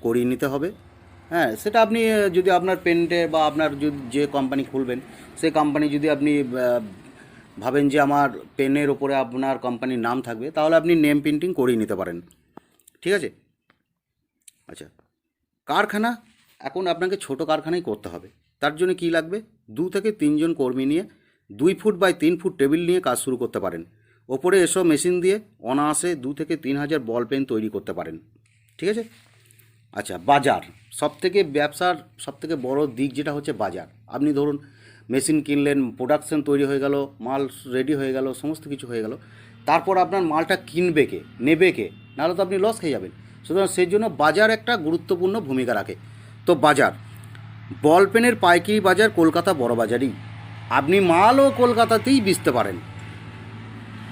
করিয়ে নিতে হবে। হ্যাঁ, সেটা আপনি যদি আপনার পেন্টে বা আপনার যদি যে কোম্পানি খুলবেন সেই কোম্পানি যদি আপনি ভাবেন যে আমার পেনের ওপরে আপনার কোম্পানির নাম থাকবে, তাহলে আপনি নেম প্রিন্টিং করিয়ে নিতে পারেন। ঠিক আছে? আচ্ছা, কারখানা এখন আপনাকে ছোট কারখানাই করতে হবে। তার জন্য কি লাগবে? 2 থেকে 3 জন কর্মী নিয়ে 2 ফুট বাই 3 ফুট টেবিল নিয়ে কাজ শুরু করতে পারেন। ওপরে এসব মেশিন দিয়ে অনায়াসে 2 থেকে 3 হাজার বল পেন তৈরি করতে পারেন। ঠিক আছে? আচ্ছা, বাজার সবথেকে ব্যবসার সবথেকে বড় দিক যেটা হচ্ছে বাজার। আপনি ধরুন মেশিন কিনলেন, প্রোডাকশন তৈরি হয়ে গেল, মাল রেডি হয়ে গেল, সমস্ত কিছু হয়ে গেল, তারপর আপনার মালটা কিনবে কে, নেবে কে? নাহলে তো আপনি লস খেয়ে যাবেন। সুতরাং সেই জন্য বাজার একটা গুরুত্বপূর্ণ ভূমিকা রাখে। তো বাজার, বল পেনের পাইকারি বাজার কলকাতা বড় বাজারই। আপনি মালও কলকাতাতেই বেচতে পারেন।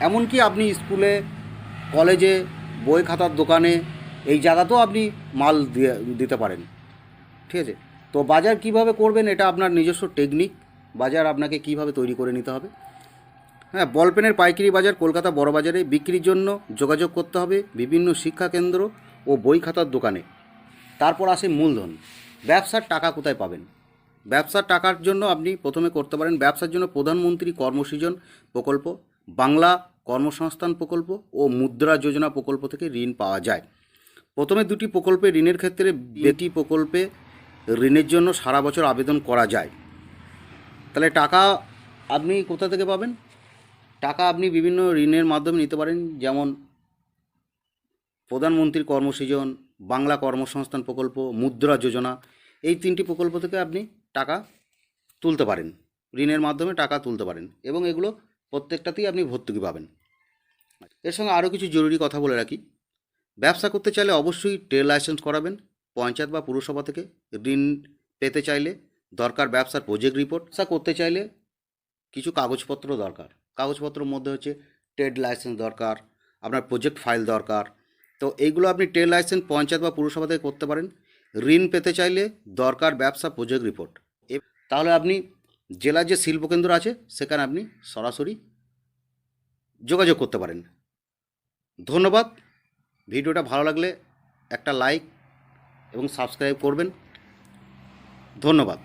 এমনকি আপনি স্কুলে, কলেজে, বই খাতার দোকানে, এই জায়গাতেও আপনি মাল দিতে পারেন। ঠিক আছে? তো বাজার কিভাবে করবেন এটা আপনার নিজস্ব টেকনিক। বাজার আপনাকে কিভাবে তৈরি করে নিতে হবে। হ্যাঁ, বল পেনের পাইকারি বাজার কলকাতা বড় বাজারে বিক্রির জন্য যোগাযোগ করতে হবে বিভিন্ন শিক্ষা কেন্দ্র ও বই খাতার দোকানে। তারপর আসে মূলধন। ব্যবসার টাকা কোথায় পাবেন? ব্যবসার টাকার জন্য আপনি প্রথমে করতে পারেন ব্যবসার জন্য প্রধানমন্ত্রী কর্মসৃজন প্রকল্প, বাংলা কর্মসংস্থান প্রকল্প ও মুদ্রা যোজনা প্রকল্প থেকে ঋণ পাওয়া যায়। প্রথমে দুটি প্রকল্পে ঋণের ক্ষেত্রে বেটি প্রকল্পে ঋণের জন্য সারা বছর আবেদন করা যায়। তাহলে টাকা আপনি কোথা থেকে পাবেন? টাকা আপনি বিভিন্ন ঋণের মাধ্যমে নিতে পারেন, যেমন প্রধানমন্ত্রী কর্মসৃজন, বাংলা কর্মসংস্থান প্রকল্প, মুদ্রা যোজনা। এই 3টি প্রকল্প থেকে আপনি টাকা তুলতে পারেন, ঋণের মাধ্যমে টাকা তুলতে পারেন, এবং এগুলো প্রত্যেকটাতেই আপনি ভর্তুকি পাবেন। এর সঙ্গে আরও কিছু জরুরি কথা বলে রাখি। ব্যবসা করতে চাইলে অবশ্যই ট্রেড লাইসেন্স করাবেন পঞ্চায়েত বা পুরসভা থেকে। ঋণ পেতে চাইলে দরকার ব্যবসার প্রজেক্ট রিপোর্ট। ব্যবসা করতে চাইলে কিছু কাগজপত্র দরকার। কাগজপত্রের মধ্যে হচ্ছে ট্রেড লাইসেন্স দরকার, আপনার প্রজেক্ট ফাইল দরকার। তো এইগুলো আপনি ট্রেড লাইসেন্স পঞ্চায়েত বা পুরসভা থেকে করতে পারেন। ঋণ পেতে চাইলে দরকার ব্যবসা প্রজেক্ট রিপোর্ট। তাহলে আপনি জেলার যে শিল্পকেন্দ্র আছে সেখানে আপনি সরাসরি যোগাযোগ করতে পারেন। ধন্যবাদ। ভিডিওটা ভালো লাগলে একটা লাইক এবং সাবস্ক্রাইব করবেন। ধন্যবাদ।